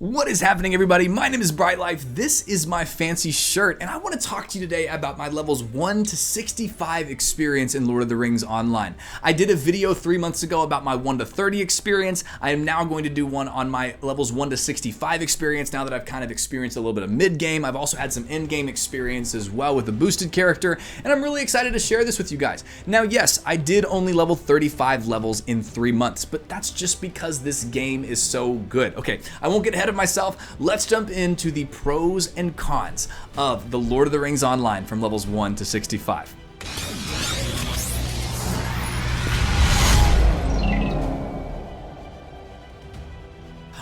What is happening, everybody? My name is Bright Life. This is my fancy shirt, and I want to talk to you today about my levels 1 to 65 experience in Lord of the Rings Online. I did a video 3 months ago about my 1 to 30 experience. I am now going to do one on my levels 1 to 65 experience now that I've kind of experienced a little bit of mid-game. I've also had some endgame experience as well with the boosted character, and I'm really excited to share this with you guys. Now, yes, I did only level 35 levels in 3 months, but that's just because this game is so good. Okay, I won't get ahead of myself. Let's jump into the pros and cons of the Lord of the Rings Online from levels 1 to 65.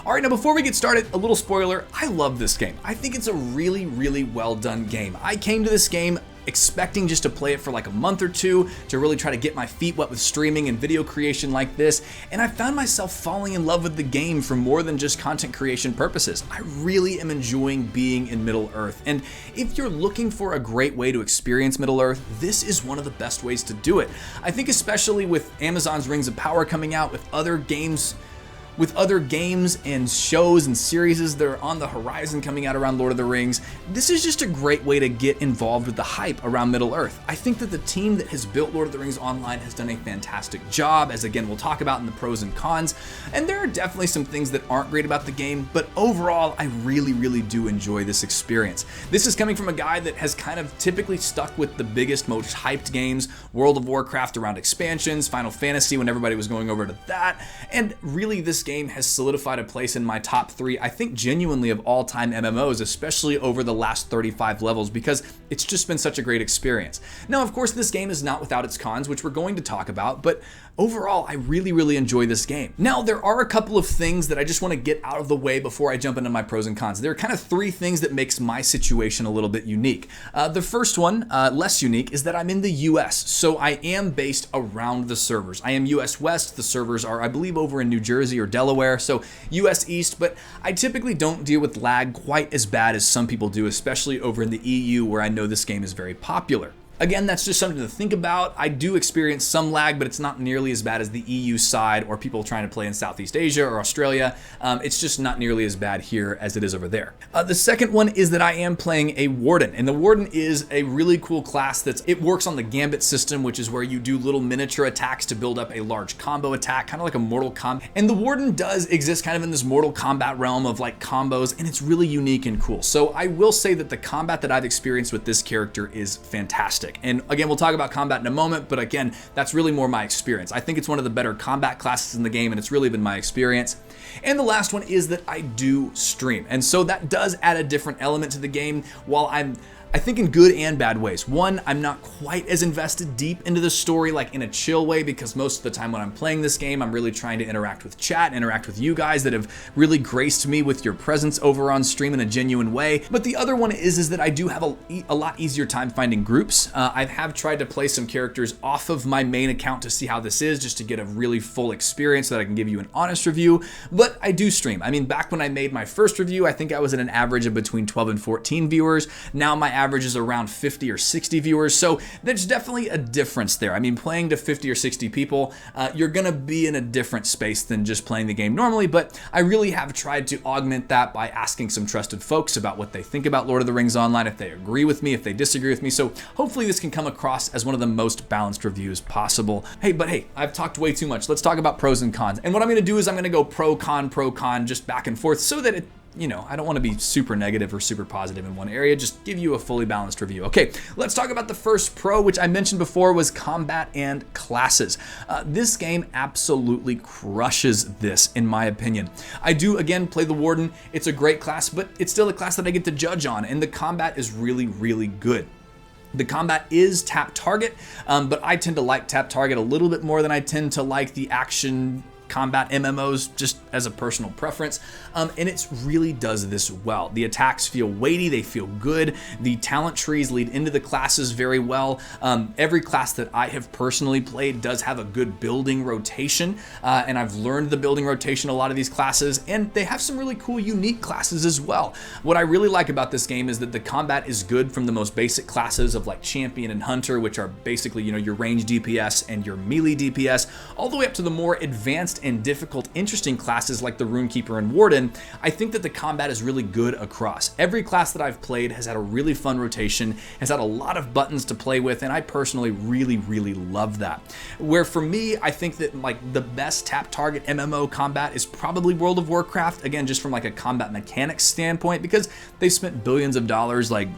All right, now before we get started, a little spoiler. I love this game. I think it's a really, really well done game. I came to this game expecting just to play it for like a month or two to really try to get my feet wet with streaming and video creation like this, and I found myself falling in love with the game for more than just content creation purposes. I really am enjoying being in Middle-earth, and if you're looking for a great way to experience Middle-earth, this is one of the best ways to do it. I think especially with Amazon's Rings of Power coming out, with other games and shows and series that are on the horizon coming out around Lord of the Rings, this is just a great way to get involved with the hype around Middle-earth. I think that the team that has built Lord of the Rings Online has done a fantastic job, as again we'll talk about in the pros and cons, and there are definitely some things that aren't great about the game, but overall I really do enjoy this experience. This is coming from a guy that has kind of typically stuck with the biggest, most hyped games, World of Warcraft around expansions, Final Fantasy when everybody was going over to that, and really this game has solidified a place in my top 3, I think genuinely of all-time MMOs, especially over the last 35 levels, because it's just been such a great experience. Now, of course, this game is not without its cons, which we're going to talk about, but overall, I really enjoy this game. Now, there are a couple of things that I just want to get out of the way before I jump into my pros and cons. There are kind of 3 things that makes my situation a little bit unique. The first one, less unique, is that I'm in the US, so I am based around the servers. I am US West. The servers are, I believe, over in New Jersey or Delaware, so US East, but I typically don't deal with lag quite as bad as some people do, especially over in the EU, where I know this game is very popular. Again, that's just something to think about. I do experience some lag, but it's not nearly as bad as the EU side or people trying to play in Southeast Asia or Australia. It's just not nearly as bad here as it is over there. The second one is that I am playing a Warden, and the Warden is a really cool class it works on the Gambit system, which is where you do little miniature attacks to build up a large combo attack, kind of like a Mortal Kombat. And the Warden does exist kind of in this Mortal Kombat realm of like combos, and it's really unique and cool. So I will say that the combat that I've experienced with this character is fantastic. And again, we'll talk about combat in a moment, but again, that's really more my experience. I think it's one of the better combat classes in the game, and it's really been my experience. And the last one is that I do stream. And so that does add a different element to the game, while I think in good and bad ways. One, I'm not quite as invested deep into the story like in a chill way, because most of the time when I'm playing this game, I'm really trying to interact with chat, interact with you guys that have really graced me with your presence over on stream in a genuine way. But the other one is that I do have a lot easier time finding groups. I have tried to play some characters off of my main account to see how this is, just to get a really full experience so that I can give you an honest review, but I do stream. I mean, back when I made my first review, I think I was at an average of between 12 and 14 viewers. Now my average is around 50 or 60 viewers, so there's definitely a difference there. I mean, playing to 50 or 60 people, you're gonna be in a different space than just playing the game normally, but I really have tried to augment that by asking some trusted folks about what they think about Lord of the Rings Online, if they agree with me, if they disagree with me, so hopefully this can come across as one of the most balanced reviews possible. Hey, I've talked way too much. Let's talk about pros and cons. And what I'm gonna do is I'm gonna go pro, con, just back and forth, so that I don't want to be super negative or super positive in one area, just give you a fully balanced review. Okay, let's talk about the first pro, which I mentioned before was combat and classes. This game absolutely crushes this, in my opinion. I do, again, play the Warden. It's a great class, but it's still a class that I get to judge on, and the combat is really good. The combat is tap target, but I tend to like tap target a little bit more than I tend to like the action combat MMOs, just as a personal preference, and it really does this well. The attacks feel weighty, they feel good, the talent trees lead into the classes very well. Every class that I have personally played does have a good building rotation, and I've learned the building rotation a lot of these classes, and they have some really cool unique classes as well. What I really like about this game is that the combat is good from the most basic classes of like Champion and Hunter, which are basically, your range DPS and your melee DPS, all the way up to the more advanced and difficult, interesting classes like the Runekeeper and Warden, I think that the combat is really good across. Every class that I've played has had a really fun rotation, has had a lot of buttons to play with, and I personally really love that. Where for me, I think that like the best tap target MMO combat is probably World of Warcraft, again, just from like a combat mechanics standpoint, because they've spent billions of dollars like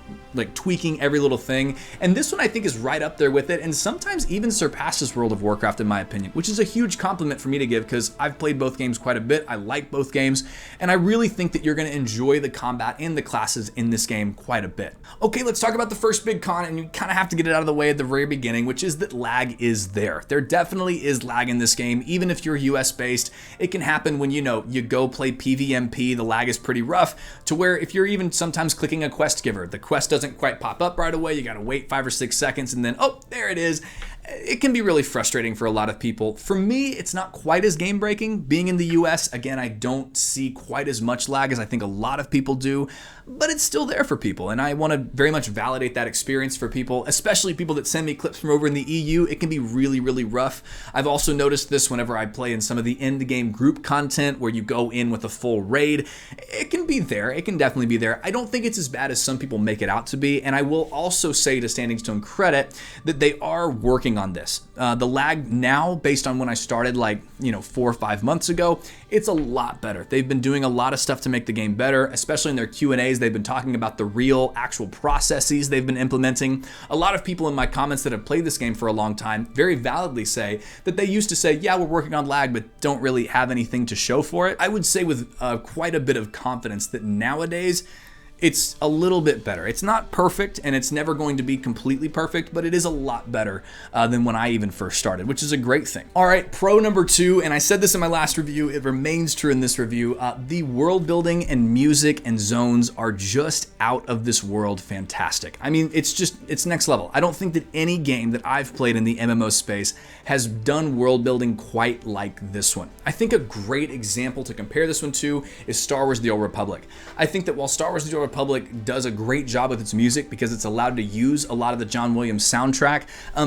tweaking every little thing. And this one I think is right up there with it, and sometimes even surpasses World of Warcraft in my opinion, which is a huge compliment for me to give because I've played both games quite a bit. I like both games, and I really think that you're going to enjoy the combat and the classes in this game quite a bit. Okay, let's talk about the first big con, and you kind of have to get it out of the way at the very beginning, which is that lag is there. There definitely is lag in this game, even if you're US based. It can happen when you go play PvMP, the lag is pretty rough, to where if you're even sometimes clicking a quest giver, the quest doesn't quite pop up right away, you gotta wait 5 or 6 seconds, and then, oh, there it is. It can be really frustrating for a lot of people. For me, it's not quite as game breaking. Being in the US, again, I don't see quite as much lag as I think a lot of people do, but it's still there for people. And I want to very much validate that experience for people, especially people that send me clips from over in the EU. It can be really rough. I've also noticed this whenever I play in some of the Endgame group content where you go in with a full raid. It can be there. It can definitely be there. I don't think it's as bad as some people make it out to be. And I will also say to Standing Stone credit that they are working on this. The lag now, based on when I started 4 or 5 months ago, it's a lot better. They've been doing a lot of stuff to make the game better, especially in their Q&As. They've been talking about the real actual processes they've been implementing. A lot of people in my comments that have played this game for a long time very validly say that they used to say, yeah, we're working on lag, but don't really have anything to show for it. I would say with quite a bit of confidence that nowadays it's a little bit better. It's not perfect, and it's never going to be completely perfect, but it is a lot better than when I even first started, which is a great thing. All right, pro number 2, and I said this in my last review, it remains true in this review, the world building and music and zones are just out of this world fantastic. I mean, it's next level. I don't think that any game that I've played in the MMO space has done world building quite like this one. I think a great example to compare this one to is Star Wars: The Old Republic. I think that while Star Wars: The Old Republic does a great job with its music because it's allowed to use a lot of the John Williams soundtrack,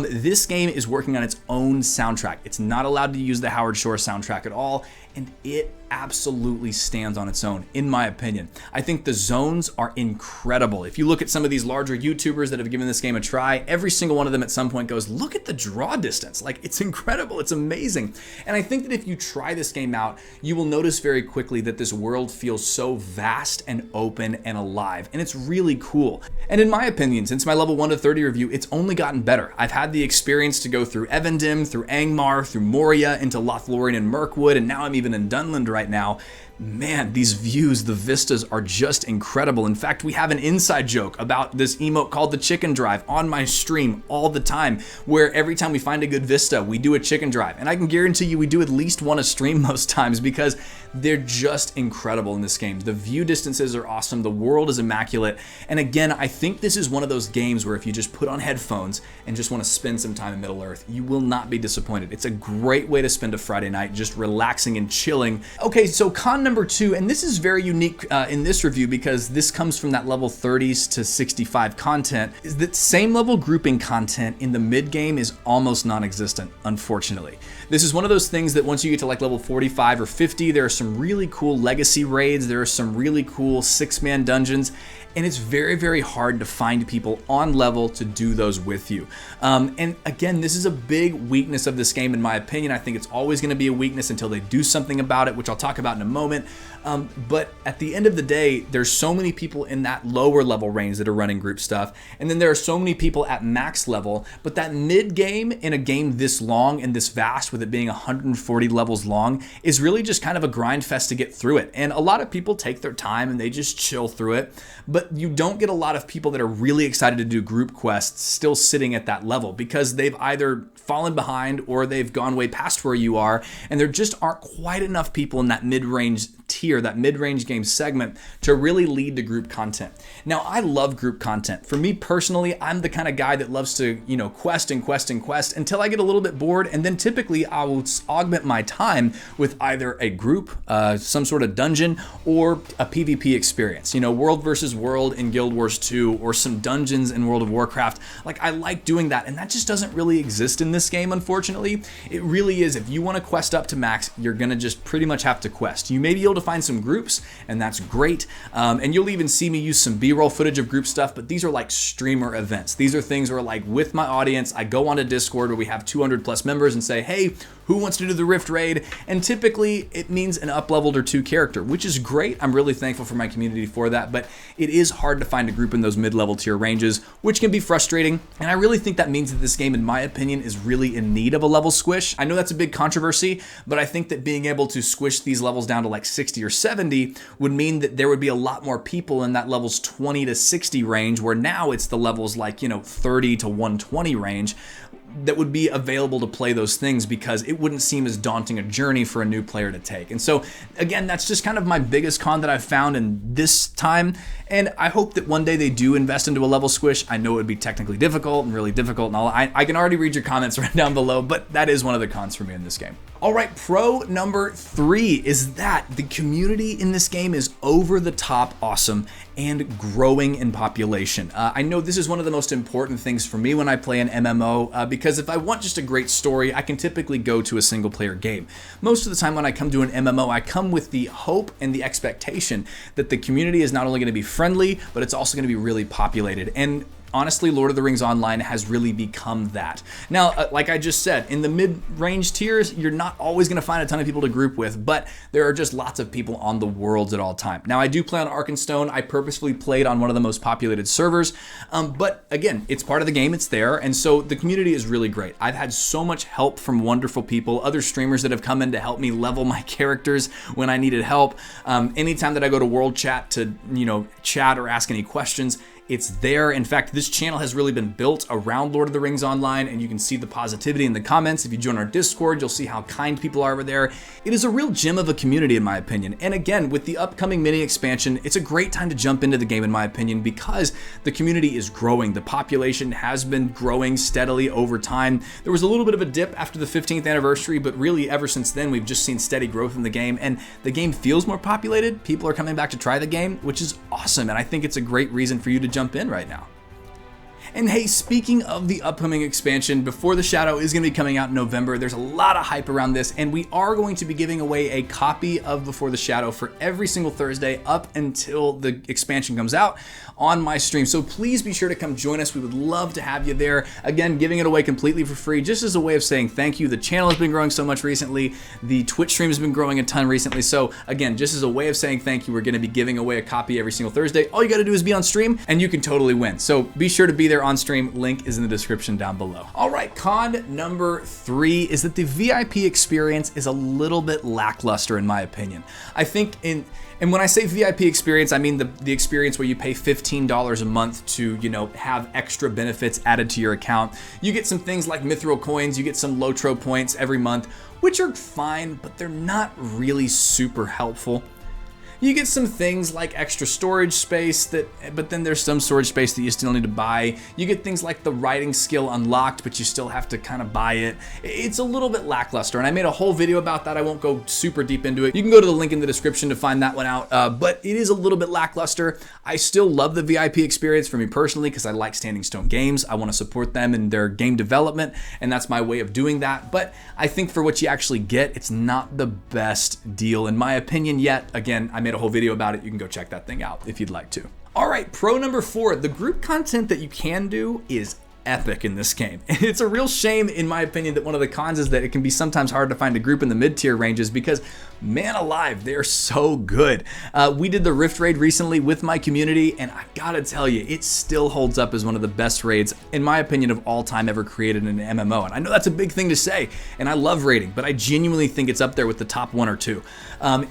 this game is working on its own soundtrack. It's not allowed to use the Howard Shore soundtrack at all, and it absolutely stands on its own, in my opinion. I think the zones are incredible. If you look at some of these larger YouTubers that have given this game a try, every single one of them at some point goes, look at the draw distance. Like, it's incredible. It's amazing. And I think that if you try this game out, you will notice very quickly that this world feels so vast and open and alive, and it's really cool. And in my opinion, since my level 1 to 30 review, it's only gotten better. I've had the experience to go through Evendim, through Angmar, through Moria, into Lothlorien and Mirkwood, and now I'm even in Dunland right now. Man, these views, the vistas are just incredible. In fact, we have an inside joke about this emote called the chicken drive on my stream all the time, where every time we find a good vista, we do a chicken drive. And I can guarantee you we do at least one a stream most times because they're just incredible in this game. The view distances are awesome. The world is immaculate. And again, I think this is one of those games where if you just put on headphones and just want to spend some time in Middle Earth, you will not be disappointed. It's a great way to spend a Friday night, just relaxing and chilling. Okay, so con number 2, and this is very unique in this review because this comes from that level 30s to 65 content, is that same level grouping content in the mid game is almost non-existent, unfortunately. This is one of those things that once you get to like level 45 or 50, there are some really cool legacy raids, there are some really cool 6-man dungeons, and it's very hard to find people on level to do those with you. And again, this is a big weakness of this game in my opinion. I think it's always going to be a weakness until they do something about it, which I'll talk about in a moment. But at the end of the day, there's so many people in that lower level range that are running group stuff, and then there are so many people at max level, but that mid game in a game this long and this vast, with it being 140 levels long, is really just kind of a grind fest to get through it. And a lot of people take their time and they just chill through it, but you don't get a lot of people that are really excited to do group quests still sitting at that level because they've either fallen behind or they've gone way past where you are, and there just aren't quite enough people in that mid-range tier, that mid-range game segment, to really lead to group content. Now, I love group content. For me personally, I'm the kind of guy that loves to, quest and quest and quest until I get a little bit bored, and then typically I will augment my time with either a group, some sort of dungeon, or a PvP experience. World versus World in Guild Wars 2, or some dungeons in World of Warcraft. Like, I like doing that, and that just doesn't really exist in this game, unfortunately. It really is, if you want to quest up to max, you're gonna just pretty much have to quest. You may be able to find some groups, and that's great, and you'll even see me use some B-roll footage of group stuff, but these are like streamer events. These are things where, like, with my audience, I go onto Discord where we have 200 plus members and say, hey, who wants to do the Rift Raid? And typically it means an up-leveled or 2 character, which is great. I'm really thankful for my community for that, but it is hard to find a group in those mid-level tier ranges, which can be frustrating. And I really think that means that this game, in my opinion, is really in need of a level squish. I know that's a big controversy, but I think that being able to squish these levels down to like 60 or 70 would mean that there would be a lot more people in that levels 20 to 60 range, where now it's the levels like, 30 to 120 range that would be available to play those things, because it wouldn't seem as daunting a journey for a new player to take. And so again, that's just kind of my biggest con that I've found in this time. And I hope that one day they do invest into a level squish. I know it would be technically difficult and really difficult and all. I can already read your comments right down below, but that is one of the cons for me in this game. All right, pro number 3 is that the community in this game is over the top awesome and growing in population. I know this is one of the most important things for me when I play an MMO, because if I want just a great story, I can typically go to a single player game. Most of the time when I come to an MMO, I come with the hope and the expectation that the community is not only going to be friendly, but it's also going to be really populated. And honestly, Lord of the Rings Online has really become that. Now, like I just said, in the mid-range tiers, you're not always going to find a ton of people to group with, but there are just lots of people on the worlds at all time. Now, I do play on Arkenstone. I purposefully played on one of the most populated servers, but again, it's part of the game. It's there, and so the community is really great. I've had so much help from wonderful people, other streamers that have come in to help me level my characters when I needed help. Anytime that I go to World Chat to, chat or ask any questions, it's there. In fact, this channel has really been built around Lord of the Rings Online, and you can see the positivity in the comments. If you join our Discord, you'll see how kind people are over there. It is a real gem of a community, in my opinion. And again, with the upcoming mini expansion, it's a great time to jump into the game, in my opinion, because the community is growing. The population has been growing steadily over time. There was a little bit of a dip after the 15th anniversary, but really ever since then, we've just seen steady growth in the game, and the game feels more populated. People are coming back to try the game, which is awesome. And I think it's a great reason for you to jump in right now. And hey, speaking of the upcoming expansion, Before the Shadow is going to be coming out in November. There's a lot of hype around this, and we are going to be giving away a copy of Before the Shadow for every single Thursday up until the expansion comes out on my stream. So please be sure to come join us. We would love to have you there. Again, giving it away completely for free, just as a way of saying thank you. The channel has been growing so much recently. The Twitch stream has been growing a ton recently. So again, just as a way of saying thank you, we're going to be giving away a copy every single Thursday. All you got to do is be on stream, and you can totally win. So be sure to be there on stream. Link is in the description down below. All right, con number 3 is that the VIP experience is a little bit lackluster, in my opinion. I think and when I say VIP experience, I mean the experience where you pay $15 a month to, have extra benefits added to your account. You get some things like Mithril coins, you get some LOTRO points every month, which are fine, but they're not really super helpful. You get some things like extra storage space, but then there's some storage space that you still need to buy. You get things like the writing skill unlocked, but you still have to kind of buy it. It's a little bit lackluster, and I made a whole video about that. I won't go super deep into it. You can go to the link in the description to find that one out, but it is a little bit lackluster. I still love the VIP experience for me personally, because I like Standing Stone Games. I want to support them in their game development, and that's my way of doing that. But I think for what you actually get, it's not the best deal, in my opinion, yet. Again, I made a whole video about it. You can go check that thing out if you'd like to. All right, pro number 4, the group content that you can do is epic in this game. And it's a real shame, in my opinion, that one of the cons is that it can be sometimes hard to find a group in the mid-tier ranges, because man alive, they're so good. We did the Rift Raid recently with my community, and I gotta tell you, it still holds up as one of the best raids, in my opinion, of all time ever created in an MMO. And I know that's a big thing to say, and I love raiding, but I genuinely think it's up there with the top 1 or 2.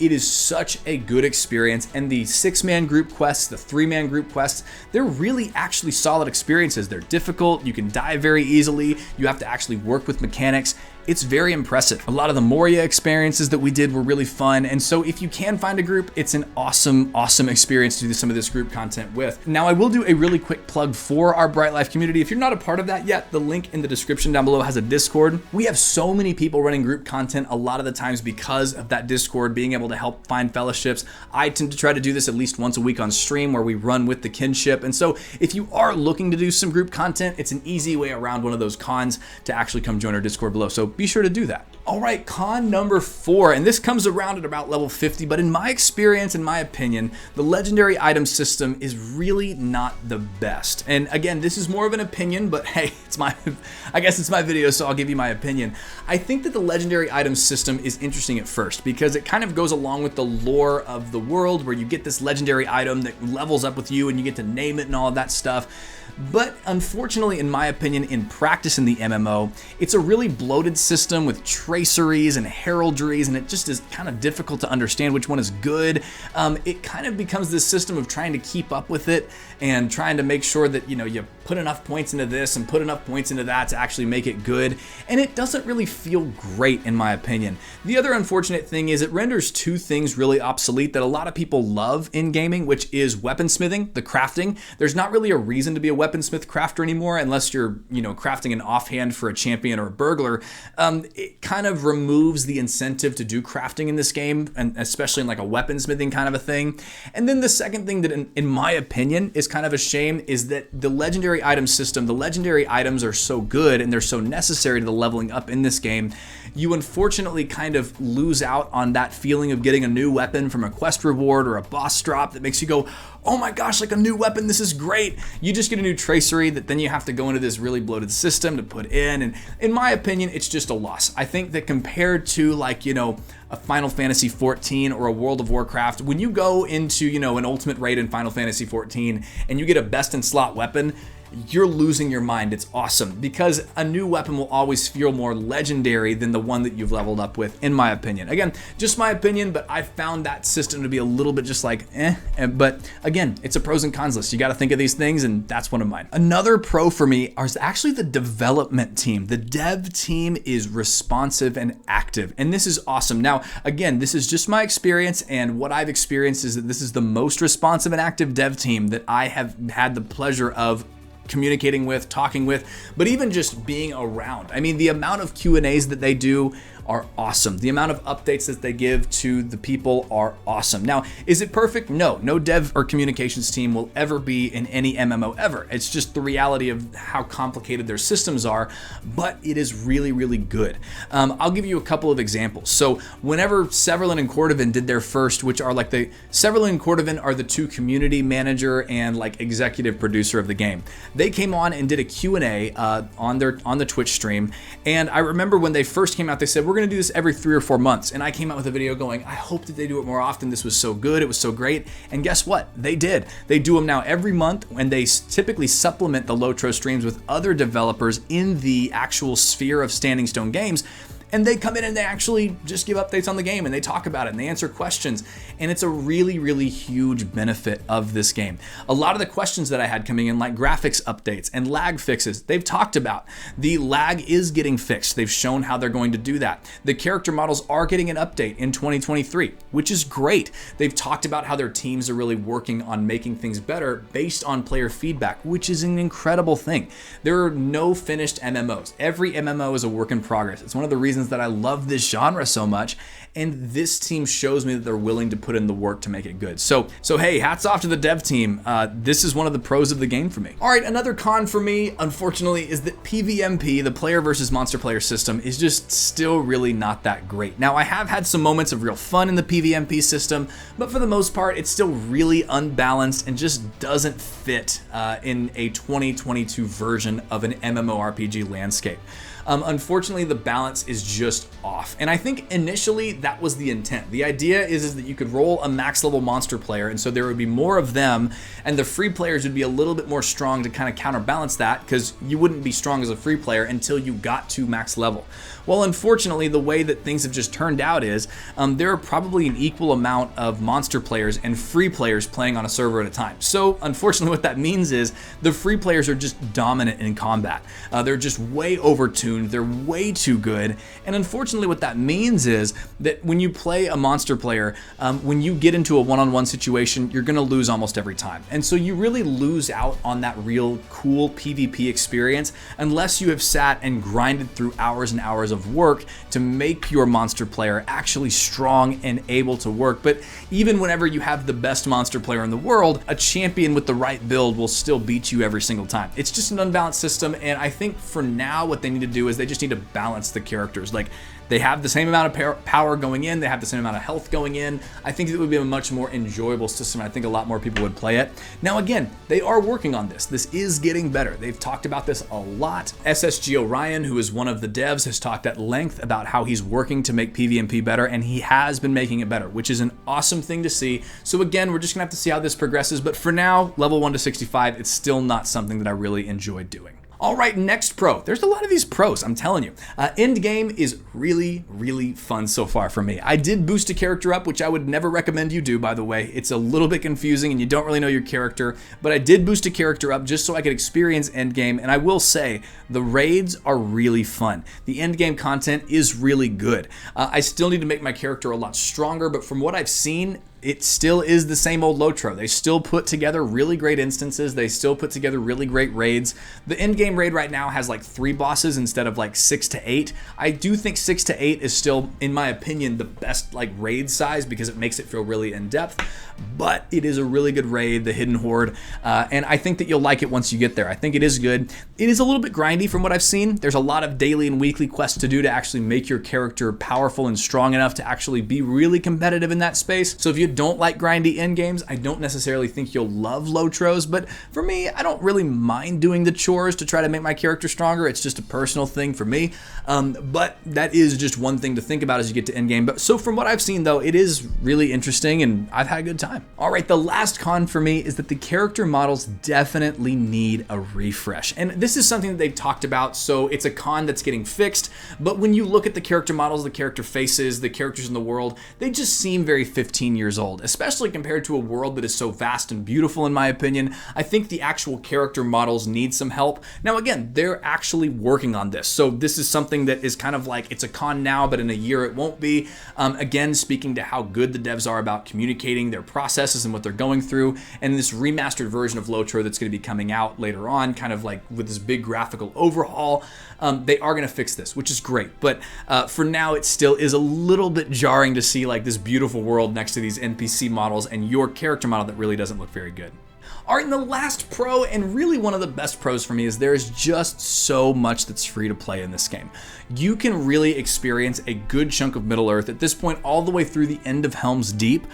It is such a good experience, and the 6-man group quests, the 3-man group quests, they're really actually solid experiences. They're difficult, you can die very easily, you have to actually work with mechanics. it's very impressive. A lot of the Moria experiences that we did were really fun, and so if you can find a group, it's an awesome experience to do some of this group content with. Now, I will do a really quick plug for our Bright Life community. If you're not a part of that yet, the link in the description down below has a Discord. We have so many people running group content a lot of the times because of that Discord being able to help find fellowships. I tend to try to do this at least once a week on stream where we run with the kinship. And so if you are looking to do some group content, it's an easy way around one of those cons to actually come join our Discord below. So be sure to do that. All right, con number 4, and this comes around at about level 50, but in my experience, in my opinion, the legendary item system is really not the best. And again, this is more of an opinion, but hey, I guess it's my video, so I'll give you my opinion. I think that the legendary item system is interesting at first because it kind of goes along with the lore of the world where you get this legendary item that levels up with you and you get to name it and all of that stuff. But unfortunately, in my opinion, in practice in the MMO, it's a really bloated system with traceries and heraldries, and it just is kind of difficult to understand which one is good. It kind of becomes this system of trying to keep up with it and trying to make sure that, you know, you put enough points into this and put enough points into that to actually make it good. And it doesn't really feel great, in my opinion. The other unfortunate thing is it renders two things really obsolete that a lot of people love in gaming, which is weaponsmithing, the crafting. There's not really a reason to be a weaponsmith crafter anymore unless you're, you know, crafting an offhand for a champion or a burglar. It kind of removes the incentive to do crafting in this game, and especially in like a weaponsmithing kind of a thing. And then the second thing that in my opinion is kind of a shame is that the legendary item system, the legendary items are so good and they're so necessary to the leveling up in this game. You unfortunately kind of lose out on that feeling of getting a new weapon from a quest reward or a boss drop that makes you go, oh my gosh, like a new weapon, this is great. You just get a new tracery that then you have to go into this really bloated system to put in. And in my opinion, it's just a loss. I think that compared to like, you know, a Final Fantasy 14 or a World of Warcraft, when you go into, you know, an ultimate raid in Final Fantasy 14 and you get a best in slot weapon, you're losing your mind. It's awesome because a new weapon will always feel more legendary than the one that you've leveled up with, in my opinion. Again, just my opinion, but I found that system to be a little bit just like but again, it's a pros and cons list. You got to think of these things, and that's one of mine. Another pro for me is actually the development team. The dev team is responsive and active, and this is awesome. Now, again, this is just my experience, and what I've experienced is that this is the most responsive and active dev team that I have had the pleasure of communicating with, talking with, but even just being around. I mean, the amount of Q&As that they do are awesome. The amount of updates that they give to the people are awesome. Now, is it perfect? No. No dev or communications team will ever be in any MMO ever. It's just the reality of how complicated their systems are, but it is really, really good. I'll give you a couple of examples. So whenever Severlin and Cordovan did their first, which are like Severlin and Cordovan are the two community manager and like executive producer of the game. They came on and did a Q&A on the Twitch stream. And I remember when they first came out, they said, we're going to do this every 3 or 4 months. And I came out with a video going, I hope that they do it more often. This was so good. It was so great. And guess what? They did. They do them now every month, and they typically supplement the LOTRO streams with other developers in the actual sphere of Standing Stone Games. And they come in and they actually just give updates on the game and they talk about it and they answer questions. And it's a really, really huge benefit of this game. A lot of the questions that I had coming in, like graphics updates and lag fixes, they've talked about. The lag is getting fixed. They've shown how they're going to do that. The character models are getting an update in 2023, which is great. They've talked about how their teams are really working on making things better based on player feedback, which is an incredible thing. There are no finished MMOs. Every MMO is a work in progress. It's one of the reasons that I love this genre so much, and this team shows me that they're willing to put in the work to make it good. So hey, hats off to the dev team. This is one of the pros of the game for me. All right, another con for me, unfortunately, is that PvMP, the player versus monster player system, is just still really not that great. Now, I have had some moments of real fun in the PvMP system, but for the most part, it's still really unbalanced and just doesn't fit in a 2022 version of an MMORPG landscape. Unfortunately, the balance is just off. And I think initially that was the intent. The idea is that you could roll a max level monster player, and so there would be more of them, and the free players would be a little bit more strong to kind of counterbalance that, because you wouldn't be strong as a free player until you got to max level. Well, unfortunately, the way that things have just turned out is there are probably an equal amount of monster players and free players playing on a server at a time. So unfortunately, what that means is the free players are just dominant in combat. They're just way overtuned. tuned, they're way too good, and unfortunately what that means is that when you play a monster player, when you get into a one-on-one situation, you're gonna lose almost every time. And so you really lose out on that real cool PvP experience unless you have sat and grinded through hours and hours of work to make your monster player actually strong and able to work. But even whenever you have the best monster player in the world, a champion with the right build will still beat you every single time. It's just an unbalanced system, and I think for now what they need to do is they just need to balance the characters. Like, they have the same amount of power going in, they have the same amount of health going in. I think it would be a much more enjoyable system. I think a lot more people would play it. Now again, they are working on this. This is getting better. They've talked about this a lot. SSG Orion, who is one of the devs, has talked at length about how he's working to make PvMP better, and he has been making it better, which is an awesome thing to see. So again, we're just gonna have to see how this progresses, but for now, level 1 to 65, it's still not something that I really enjoy doing. All right, next pro. There's a lot of these pros, I'm telling you. Endgame is really, really fun so far for me. I did boost a character up, which I would never recommend you do, by the way. It's a little bit confusing and you don't really know your character, but I did boost a character up just so I could experience Endgame, and I will say, the raids are really fun. The Endgame content is really good. I still need to make my character a lot stronger, but from what I've seen, it still is the same old LOTRO. They still put together really great instances. They still put together really great raids. The endgame raid right now has like 3 bosses instead of like 6 to 8. I do think 6 to 8 is still, in my opinion, the best like raid size because it makes it feel really in depth. But it is a really good raid, the Hidden Horde, and I think that you'll like it once you get there. I think it is good. It is a little bit grindy from what I've seen. There's a lot of daily and weekly quests to do to actually make your character powerful and strong enough to actually be really competitive in that space. So if you don't like grindy end games, I don't necessarily think you'll love LOTROs, but for me, I don't really mind doing the chores to try to make my character stronger. It's just a personal thing for me, but that is just one thing to think about as you get to end game. But so from what I've seen though, it is really interesting and I've had a good time. All right, the last con for me is that the character models definitely need a refresh. And this is something that they've talked about, so it's a con that's getting fixed, but when you look at the character models, the character faces, the characters in the world, they just seem very 15 years old, especially compared to a world that is so vast and beautiful in my opinion. I think the actual character models need some help. Now again, they're actually working on this, so this is something that is kind of like, it's a con now, but in a year it won't be. Again, speaking to how good the devs are about communicating their processes and what they're going through, and this remastered version of LOTRO that's going to be coming out later on, kind of like with this big graphical overhaul, they are going to fix this, which is great. But for now, it still is a little bit jarring to see like this beautiful world next to these NPC models and your character model that really doesn't look very good. All right, and the last pro, and really one of the best pros for me, is there is just so much that's free to play in this game. You can really experience a good chunk of Middle-earth at this point all the way through the end of Helm's Deep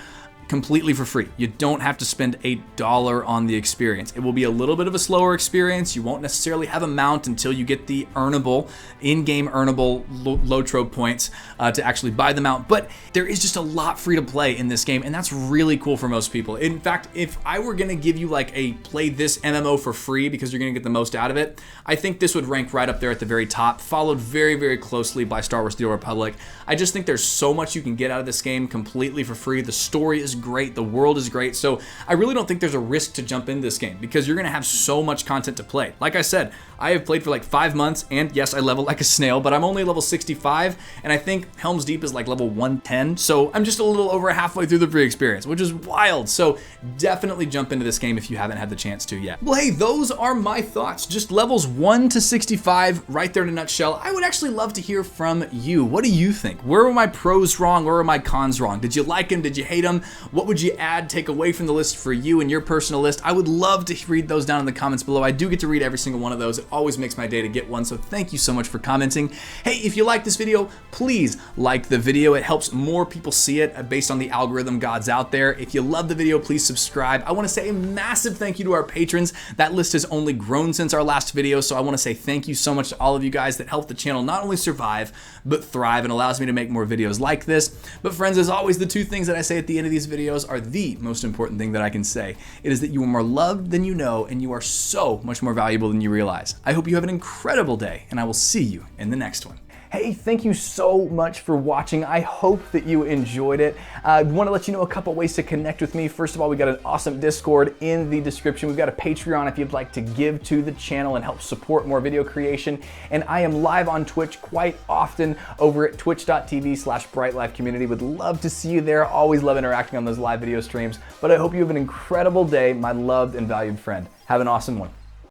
completely for free. You don't have to spend $1 on the experience. It will be a little bit of a slower experience. You won't necessarily have a mount until you get the earnable, in-game earnable LOTRO points to actually buy the mount, but there is just a lot free to play in this game, and that's really cool for most people. In fact, if I were gonna give you like a play this MMO for free because you're gonna get the most out of it, I think this would rank right up there at the very top, followed very, very closely by Star Wars: The Old Republic. I just think there's so much you can get out of this game completely for free. The story is great, the world is great, so I really don't think there's a risk to jump into this game because you're gonna have so much content to play. Like I said, I have played for like 5 months, and yes, I level like a snail, but I'm only level 65, and I think Helm's Deep is like level 110, so I'm just a little over halfway through the free experience, which is wild. So definitely jump into this game if you haven't had the chance to yet. Well, hey, those are my thoughts. Just levels 1 to 65 right there in a nutshell. I would actually love to hear from you. What do you think? Where were my pros wrong? Where were my cons wrong? Did you like them? Did you hate them? What would you add, take away from the list for you and your personal list? I would love to read those down in the comments below. I do get to read every single one of those. It always makes my day to get one, so thank you so much for commenting. Hey, if you like this video, please like the video. It helps more people see it based on the algorithm gods out there. If you love the video, please subscribe. I want to say a massive thank you to our patrons. That list has only grown since our last video, so I want to say thank you so much to all of you guys that help the channel not only survive, but thrive, and allows me to make more videos like this. But friends, as always, the 2 things that I say at the end of these videos are the most important thing that I can say. It is that you are more loved than you know, and you are so much more valuable than you realize. I hope you have an incredible day, and I will see you in the next one. Hey, thank you so much for watching. I hope that you enjoyed it. I want to let you know a couple ways to connect with me. First of all, we got an awesome Discord in the description. We've got a Patreon if you'd like to give to the channel and help support more video creation. And I am live on Twitch quite often over at twitch.tv/brightlifecommunity. Would love to see you there. Always love interacting on those live video streams. But I hope you have an incredible day, my loved and valued friend. Have an awesome one.